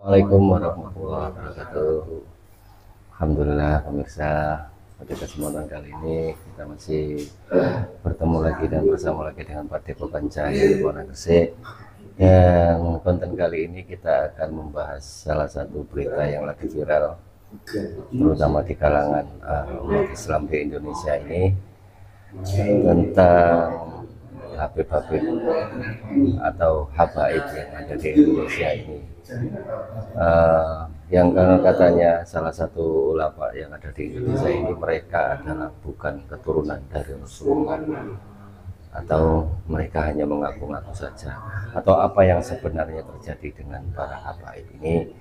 Assalamualaikum warahmatullahi wabarakatuh. Alhamdulillah pemirsa, pada kesempatan kali ini kita masih bertemu lagi dan bersama lagi dengan Pak Depo Pancai Warna Gresik. Dan konten kali ini kita akan membahas salah satu berita yang lagi viral, terutama di kalangan umat Islam di Indonesia ini, tentang Habib-habib atau habaib yang ada di Indonesia ini. Yang katanya salah satu ulama yang ada di Indonesia ini, mereka adalah bukan keturunan dari Rasulullah, atau mereka hanya mengaku-ngaku saja, atau apa yang sebenarnya terjadi dengan para habaib ini.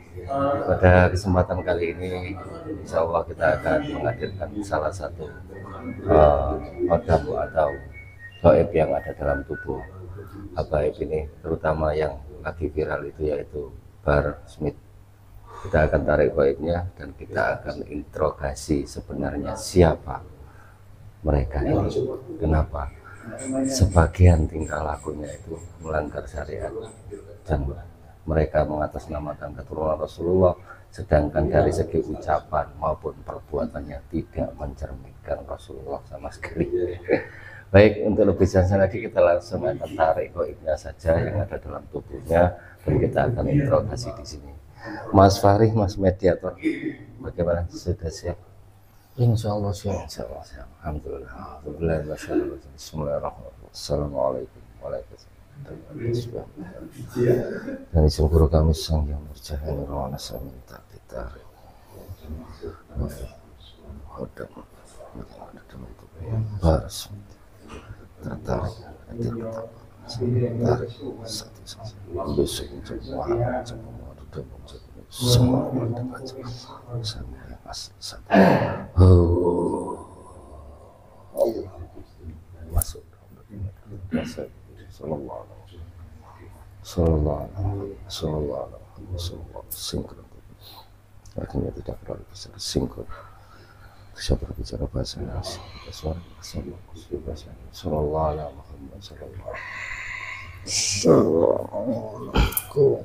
Pada kesempatan kali ini insya Allah kita akan menghadirkan salah satu odam atau gaib yang ada dalam tubuh habaib ini, terutama yang lagi viral itu yaitu Bahar Smith. Kita akan tarik gaibnya dan kita akan interogasi sebenarnya siapa mereka ini, kenapa sebagian tingkah lakunya itu melanggar syariat dan mereka mengatasnamakan keturunan Rasulullah, sedangkan dari segi ucapan maupun perbuatannya tidak mencerminkan Rasulullah sama sekali. Baik, untuk lebih jelasnya lagi kita langsung akan tarik gaibnya saja yang ada dalam tubuhnya dan kita akan interogasi di sini. Mas Fahri, Mas Mediator, bagaimana, sudah siap? Insya Allah siap. Insya Allah siap. Alhamdulillah. Bismillahirrahmanirrahim. Assalamualaikum warahmatullahi wabarakatuh. Dan izin guru kami sang yang berjaya nirwana, saya minta ditarik hodam yang ada dalam tubuh Bahar Smith. Tertarik, tarik satu saja. Besok semua semua sama yang asli satu. Masuk. Sallallahu sinkron. Artinya tidak terlalu besar, sinkron. Bisa berbicara bahasa Indonesia, suara bahasa Sallallahu alaihi Muhammad sallallahu Assalamualaikum.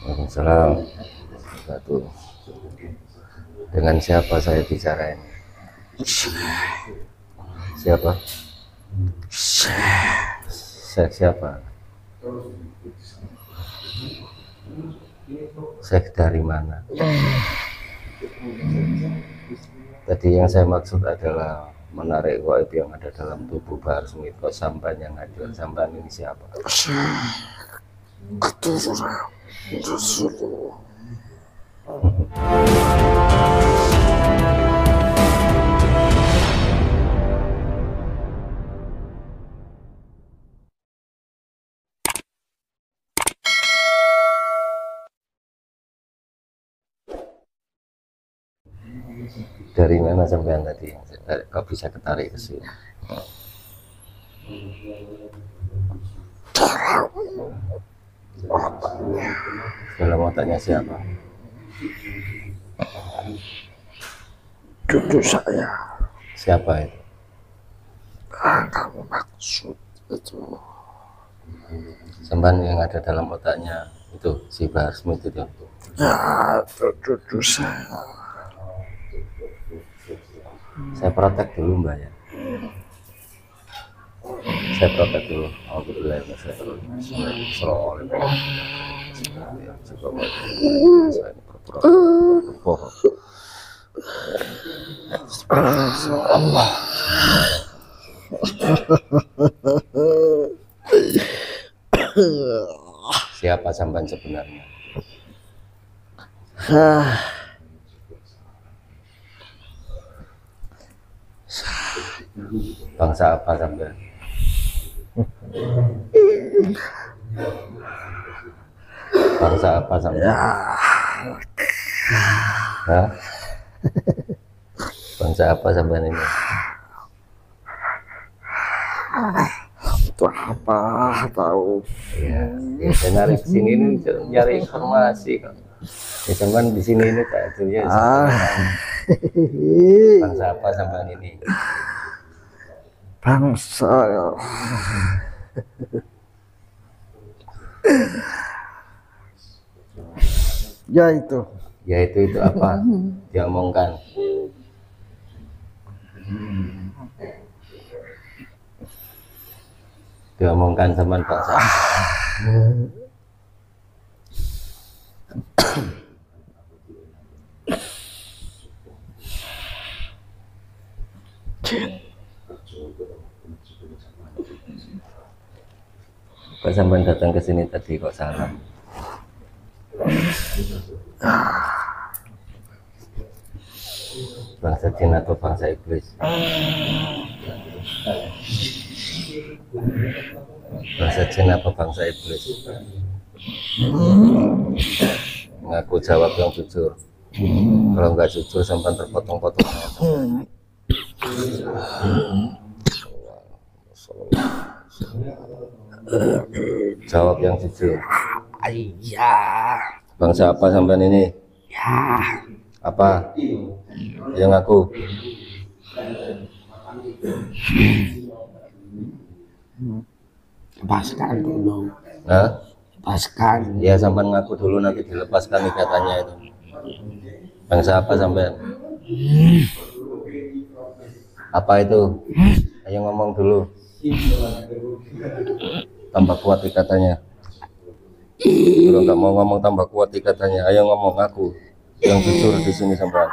Waalaikumsalam. Dengan siapa saya bicara ini? Siapa? Siapa? Syekh dari mana? Tadi yang saya maksud adalah menarik gaib yang ada dalam tubuh Bahar Smith. Kok sampan yang hadir? Sampan ini siapa? Keturunan Rasulullah. Dari mana sampean tadi? Kok bisa ketarik ke sini? Dalam otaknya siapa? Cucu saya. Siapa itu? Kamu maksud itu? Sampan yang ada dalam otaknya itu si Bahar Smith itu? Ya, cucu saya. Saya protek dulu Mbak ya. Saya protek dulu. Alhamdulillah. Allah. Siapa sampan sebenarnya? Bangsa apa sampean? Bangsa apa sampean? Hah? Bangsa apa sampean ini? Itu apa tahu? Ya, saya nyari sini ini nyari informasi kok. Ya sampean di sini ini tak ya. Bangsa apa sampean ini? Bangsa Ya itu. Yaitu itu apa? Diomongkan. Diomongkan zaman bangsa. Kok sampai datang ke sini tadi kok salam? Bangsa jin atau bangsa iblis? Bangsa jin atau bangsa iblis? Ngaku jawab yang jujur. Kalau nggak jujur sampai terpotong-potong. Jawab yang jujur. Iya. Bangsa apa sampean ini? Ya. Apa? Yang aku. Lepaskan dulu. Hah? Lepaskan. Ya sampean ngaku dulu nanti dilepaskan ikatannya itu. Bangsa apa sampean? Apa itu? Ayo ngomong dulu. Tambah kuat ikatannya. Kalau nggak mau ngomong tambah kuat ikatannya. Ayo ngomong aku. Yang jujur di sini sampean.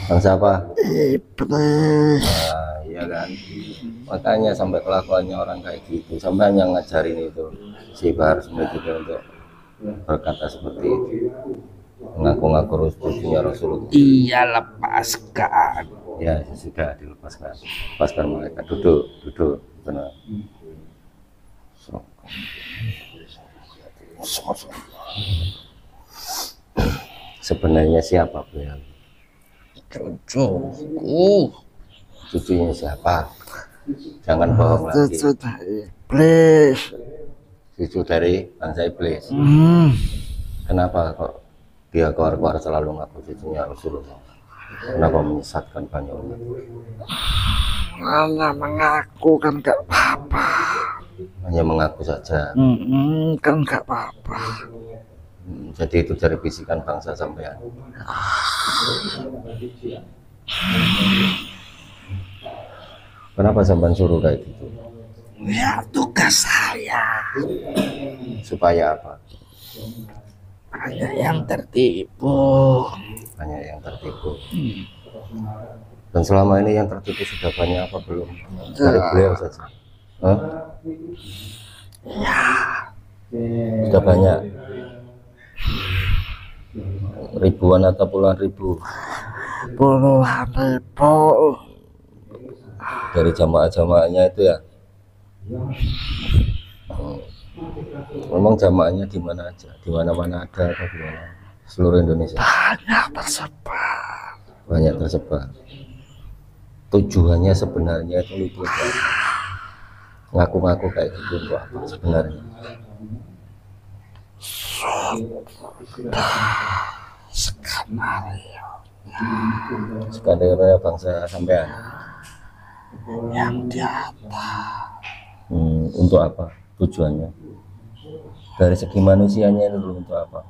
Bangsa apa? Iblis. Nah, iya kan. Makanya sampai kelakuannya orang kayak gitu. Sampai yang ngajarin itu si Bahar Smith itu untuk berkata seperti itu. Mengaku-ngaku Rasulullah Rasulullah. Iya, lepaskan. Ya sudah dilepaskan. Lepaskan mereka. Duduk, duduk. Benar. Sebenarnya siapa beliau? Cucuku. Cucunya siapa? Jangan bohong lagi. Cucu dari iblis. Cucu dari bangsa iblis. Kenapa kok dia keluar-keluar selalu ngaku cucunya Rasulullah? Kenapa menyesatkan banyak umat? Mana mengaku kan gak apa-apa. Hanya mengaku saja. Kan gak apa-apa. Jadi itu dari bisikan bangsa sampean. Kenapa sampean suruh kayak gitu? Ya tugas saya. Supaya apa? Banyak yang tertipu. Banyak yang tertipu. Dan selama ini yang tertipu sudah banyak apa belum? Dari beliau saja. Hah? Ya. Sudah banyak. Ribuan atau puluhan ribu? Puluhan ribu. Dari jamaah-jamaahnya itu ya. Memang jamaahnya di mana aja? Di mana-mana ada atau di mana? Seluruh Indonesia. Banyak tersebar. Banyak tersebar. Tujuannya sebenarnya itu ngaku-ngaku kayak gitu untuk apa sebenarnya? Skenario Skenario bangsa sampean. yang di atas. Untuk apa tujuannya? Dari segi manusianya itu untuk apa?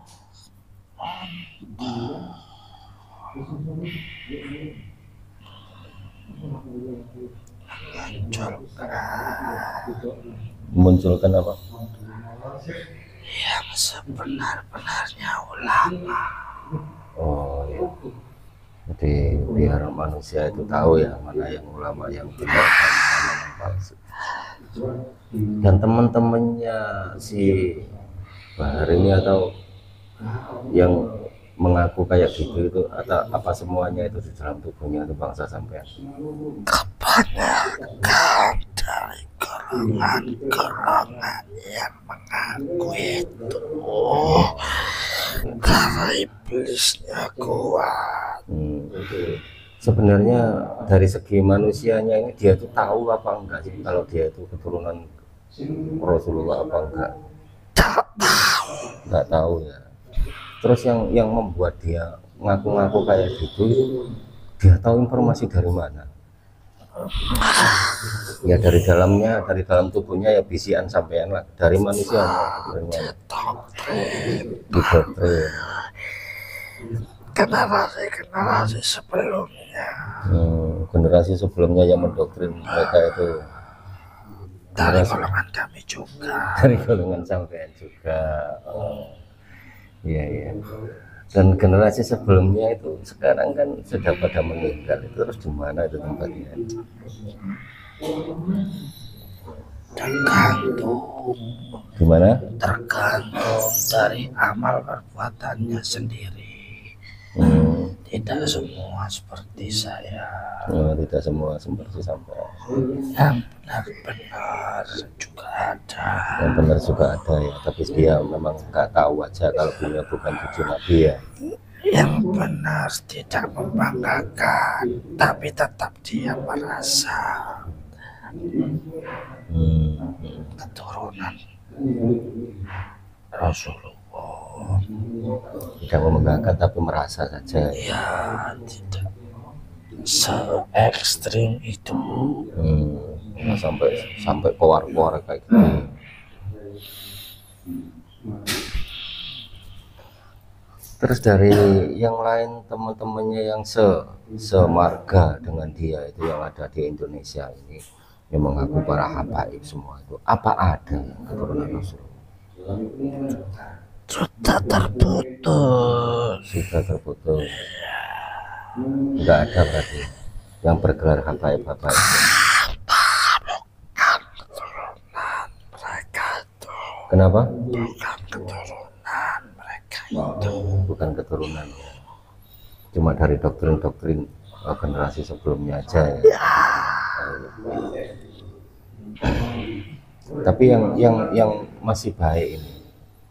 Munculkan apa? Yang sebenar-benarnya ulama. Oh ya. Jadi biar manusia itu tahu ya mana yang ulama yang benar dan mana yang palsu. Dan teman-temannya si Bahar ini atau yang mengaku kayak gitu itu atau apa semuanya itu di dalam tubuhnya itu bangsa sampean? Kebanyakan dari golongan-golongan yang mengaku itu karena iblisnya kuat. Sebenarnya dari segi manusianya ini dia tuh tahu apa enggak sih kalau dia itu keturunan Rasulullah apa enggak? Enggak tahu ya. Terus yang membuat dia ngaku-ngaku kayak gitu dia tahu informasi dari mana? Ya dari dalamnya, dari dalam tubuhnya ya bisian sampean lah. Dari manusia, dari mana? Didoktrin. Generasi sebelumnya Generasi sebelumnya yang mendoktrin mereka itu dari golongan kami juga. dari golongan sampean juga. Iya iya. Dan generasi sebelumnya itu sekarang kan sudah pada meninggal, itu terus di mana itu tempatnya? Tergantung dari amal perbuatannya sendiri. Tidak semua seperti saya. Tidak semua seperti sampai. Yang benar-benar juga ada. Yang benar juga ada ya, tapi dia memang nggak tahu aja kalau beliau bukan cucu Nabi ya. Yang benar tidak membanggakan, tapi tetap dia merasa keturunan Rasulullah. Tidak membanggakan tapi merasa saja. Ya, tidak se-ekstrim itu. Sampai keluar kayak gitu. Terus dari yang lain teman-temannya yang semarga dengan dia itu yang ada di Indonesia ini yang mengaku para habaib semua itu, apa ada yang keturunan Rasulullah? Sudah terputus. Enggak ada berarti yang bergelar habaib bukan keturunan mereka itu. Kenapa? Bukan keturunan mereka itu. Bukan keturunan, cuma dari doktrin generasi sebelumnya aja ya. Tapi yang masih baik ini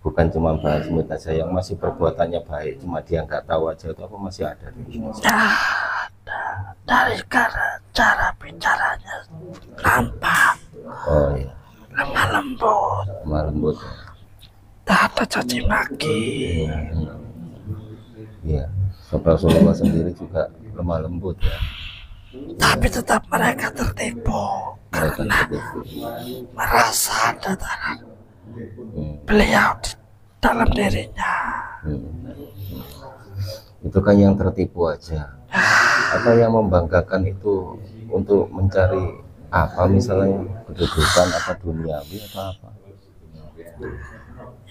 bukan cuma Mbak Smith aja, yang masih perbuatannya baik cuma dia nggak tahu aja, itu apa masih ada di Indonesia? Ada. Dari cara bicaranya nampak lemah lembut. Tak ada caci maki. Iya, Rasulullah sendiri juga lemah lembut ya. Tapi tetap mereka tertipu karena merasa ada beliau di dalam dirinya. Itu kan yang tertipu aja. Apa yang membanggakan itu untuk mencari apa, misalnya kedudukan apa duniawi atau apa?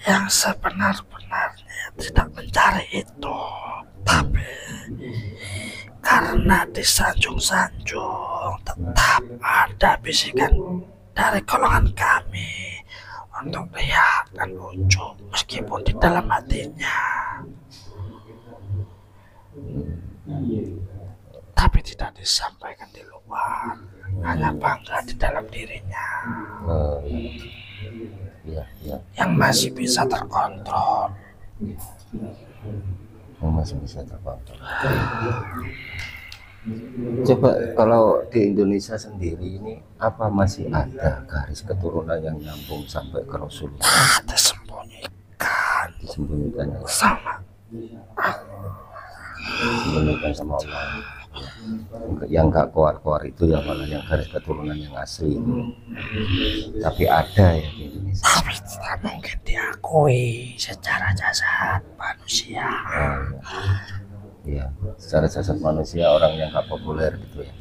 Yang sebenar-benarnya tidak mencari itu, tapi karena disanjung-sanjung tetap ada bisikan dari golongan kami untuk lihat dan lucu meskipun di dalam hatinya, tapi tidak disampaikan di luar, hanya bangga di dalam dirinya. Yang masih bisa terkontrol. Coba kalau di Indonesia sendiri ini apa masih ada garis keturunan yang nyambung sampai ke Rasulullah? Ada disembunyikan sama Allah. Yang nggak keluar itu ya malah yang garis keturunan yang asli. Tapi ada ya di Indonesia. Tapi tidak mungkin diakui secara jasad manusia. Iya, secara jasad manusia orang yang nggak populer gitu ya.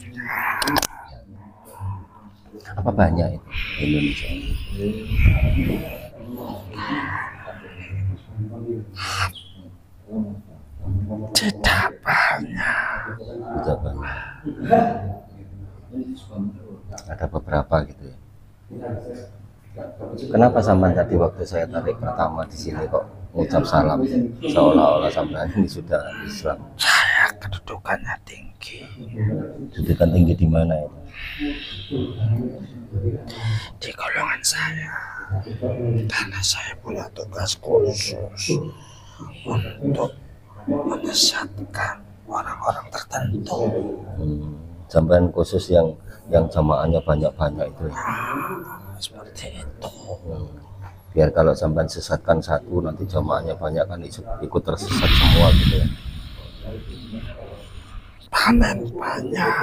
Apa banyak itu di Indonesia? Tidak banyak. Ada beberapa gitu ya. Kenapa sampean tadi waktu saya tarik pertama di sini kok ngucap salam seolah-olah sampean ini sudah Islam? Saya kedudukannya tinggi. Kedudukan tinggi di mana itu? Di golongan saya, karena saya punya tugas khusus untuk menyesatkan orang-orang tertentu. Sampean khusus yang jamaahnya banyak-banyak itu ya? Seperti itu. Biar kalau sampean sesatkan satu nanti jamaahnya banyak kan ikut tersesat semua gitu ya. Panen banyak.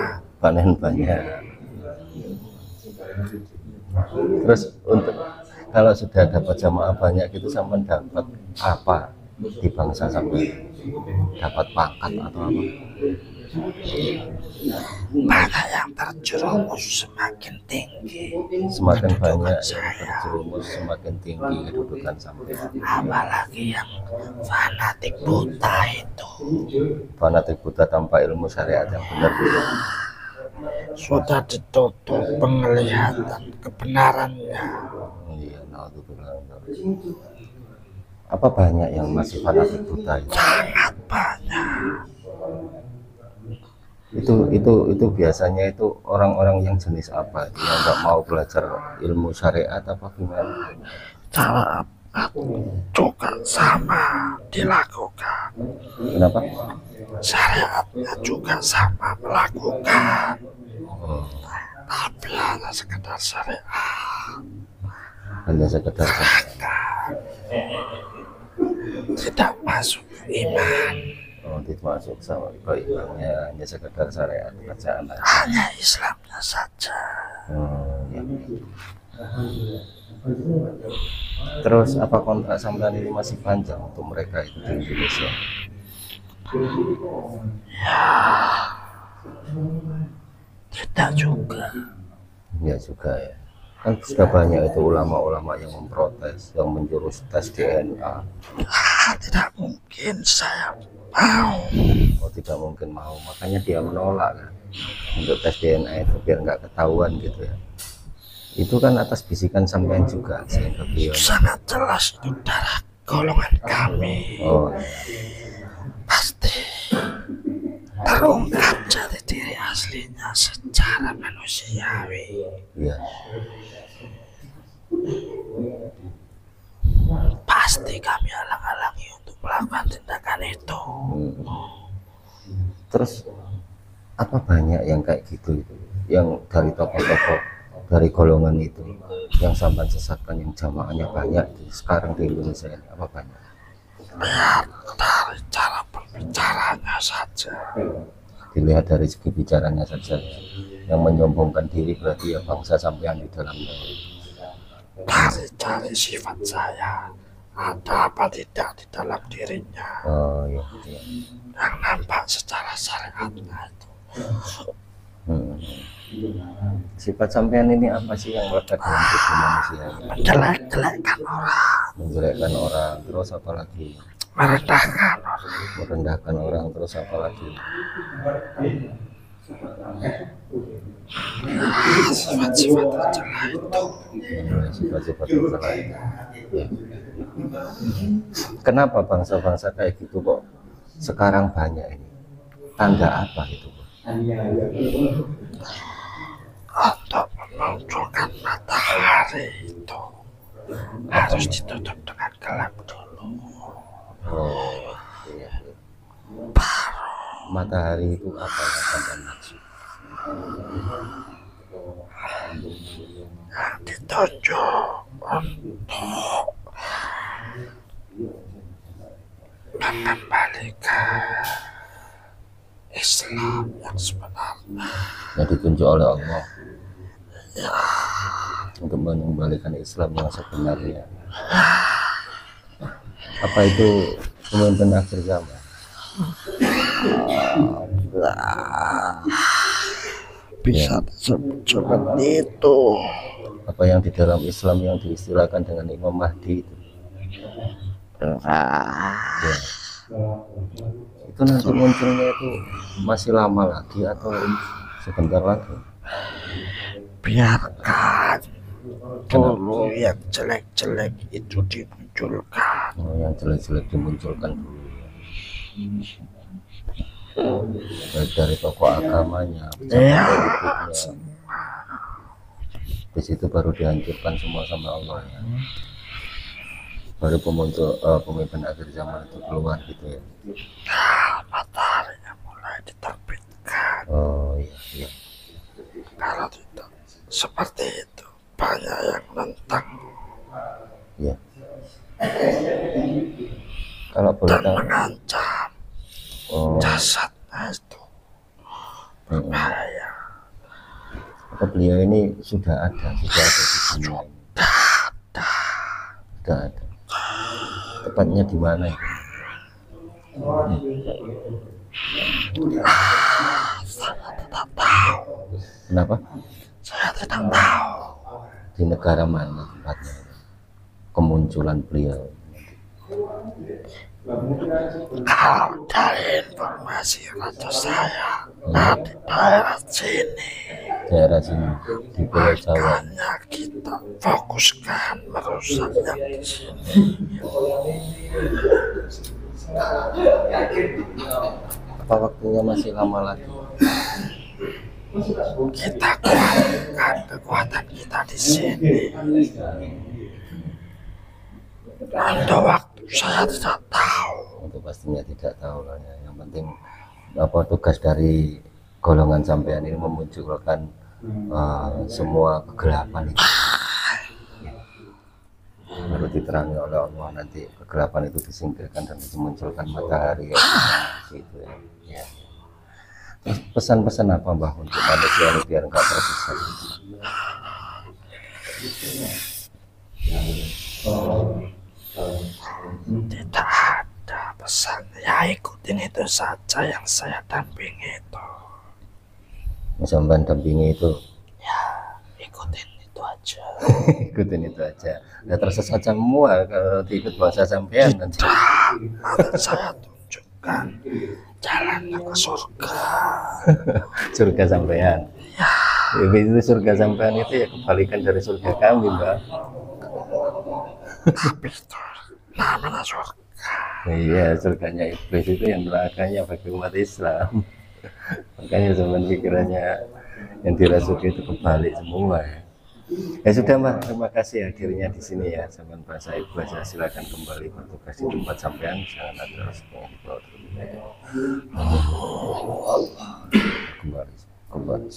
Terus untuk kalau sudah dapat jamaah banyak itu sampai dapat apa di bangsa sampai dapat pangkat atau apa? Mana yang terjerumus semakin tinggi, Semakin kedudukan banyak yang saya. terjerumus semakin tinggi kedudukan sampai. Apalagi yang fanatik buta itu Fanatik buta tanpa ilmu syariat yang benar. sudah ditutup penglihatan kebenarannya. Iya, naudzubillah. Apa banyak yang masih fanatik buta itu? Sangat banyak. Itu biasanya itu orang-orang yang jenis apa? Yang nggak mau belajar ilmu syariat apa gimana? Cara juga sama dilakukan. Kenapa? Syariatnya juga sama melakukan. Oh, Tapi hanya sekedar syariat, hanya sekedar tidak masuk iman. oh, tidak masuk sama imannya, hanya sekedar syariat kerjaan aja. Hanya Islamnya saja. Oh, ya. Terus apa kontrak sampean ini masih panjang untuk mereka itu di Indonesia? Tidak juga. Ya juga ya. Kan sudah banyak itu ulama-ulama yang memprotes, yang menjurus tes DNA. Tidak mungkin saya mau. Oh, tidak mungkin mau, makanya dia menolak kan untuk tes DNA itu biar nggak ketahuan gitu ya. Itu kan atas bisikan sampean juga sehingga beliau. Sangat jelas itu darah golongan kami. Oh, Pasti terungkap jati diri aslinya secara manusiawi. iya. Pasti kami halang-halangi untuk melakukan tindakan itu. Terus apa banyak yang kayak gitu itu, yang dari tokoh-tokoh dari golongan itu yang sampai sesatkan yang jamaahnya banyak sekarang di Indonesia ini, apa banyak? Lihat dari cara berbicaranya saja. Dilihat dari segi bicaranya saja, yang menyombongkan diri berarti ya bangsa sampean di dalamnya. Dari sifat saya, ada apa tidak di dalam dirinya Oh iya, iya. yang nampak secara syariatnya itu. Sifat sampean ini apa sih yang melekat dalam tubuh manusia? Menjelek-jelekkan orang, Menjelekkan orang, terus apa lagi? merendahkan orang. Merendahkan orang, terus apa lagi? Sifat-sifat tercela itu. Sifat-sifat tercela itu. Ya. Kenapa bangsa-bangsa kayak gitu kok sekarang banyak ini? Tanda apa itu? Untuk memunculkan matahari itu harus ditutup dengan gelap dulu. Oh, iya. Matahari itu apa yang sampean maksud? Yang ditunjuk untuk mengembalikan Islam yang sebenarnya. Yang ditunjuk oleh Allah untuk mengembalikan Islam yang sebenarnya. Apa itu pemimpin akhir zaman? Bisa disebut seperti itu. Apa yang di dalam Islam yang diistilahkan dengan Imam Mahdi itu? Ya. Itu nanti munculnya itu masih lama lagi atau sebentar lagi? Biarkan dulu yang jelek-jelek itu dimunculkan. Oh, yang jelek-jelek dimunculkan dulu. Baik dari tokoh agamanya, Ya, politiknya. Di situ baru dihancurkan semua sama Allah ya. Baru pemimpin akhir zaman itu keluar gitu ya. mataharinya mulai diterbitkan. Oh iya, iya. Kalau tidak seperti itu, banyak yang nentang Iya. Kalau boleh dan tahu, mengancam oh, jasadnya itu berbahaya. Oh, beliau ini sudah ada di dunia ini. Sudah ada. Tepatnya di mana itu? Saya tidak tahu. Kenapa? Saya tidak tahu. Di negara mana tempatnya? Kemunculan beliau. Kalau dari informasi raja saya, di daerah sini. Daerah sini di Pulau Jawa. Makanya kita fokuskan merusak yang di sini. Apa waktunya masih lama lagi? Kita kuatkan kekuatan kita di sini. Untuk waktu saya tidak tahu. Untuk pastinya tidak tahu lah ya. Yang penting apa tugas dari golongan sampean ini memunculkan semua kegelapan itu. Baru diterangi oleh Allah, nanti kegelapan itu disingkirkan dan dimunculkan matahari ya. Gitu ya. Ya. Terus pesan-pesan apa Mbah untuk manusia ini biar nggak tersesat? Tidak ada pesan. Ya ikutin itu saja yang saya dampingi itu. Sampean dampingi itu. Ya ikutin itu aja. Ikutin itu aja. Nggak tersesat semua kalau ikut bahasa sampean nanti. Nanti saya tunjukkan jalannya ke surga. Surga sampean. Ya. Itu surga sampean itu ya kebalikan dari surga kami, Mbak. Tapi itu namanya surga. Iya, surganya iblis itu yang nerakanya bagi umat Islam. Makanya zaman pikirannya yang dirasuki itu kebalik semua ya. Ya sudah Mbak, terima kasih hadirnya di sini ya. Zaman bahasa ibu aja, silakan kembali bertugas di tempat sampean. Jangan ada resikonya di bawah kembali. Kembali.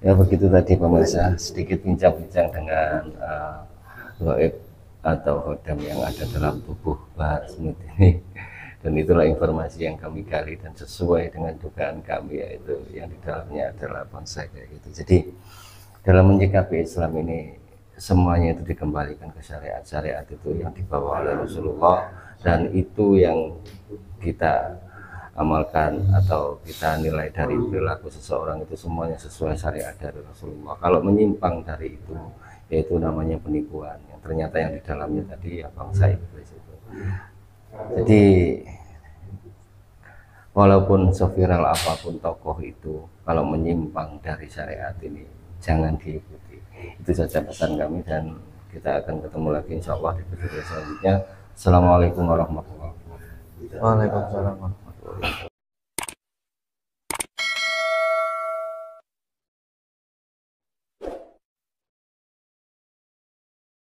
Ya begitu tadi pemirsa, sedikit bincang-bincang dengan gaib atau hodam yang ada dalam tubuh Mbah Smith ini, dan itulah informasi yang kami gali dan sesuai dengan dugaan kami, yaitu yang di dalamnya adalah bonsai kayak gitu. Jadi dalam menyikapi Islam ini semuanya itu dikembalikan ke syariat itu yang dibawa oleh Rasulullah, dan itu yang kita amalkan atau kita nilai dari perilaku seseorang itu semuanya sesuai syariat dari Rasulullah. Kalau menyimpang dari itu, yaitu namanya penipuan yang ternyata yang di dalamnya tadi ya bangsa iblis itu. Jadi walaupun seviral apapun tokoh itu, kalau menyimpang dari syariat ini jangan diikuti. Itu saja pesan kami, dan kita akan ketemu lagi insya Allah di video selanjutnya. Assalamualaikum warahmatullahi wabarakatuh. Waalaikumsalam.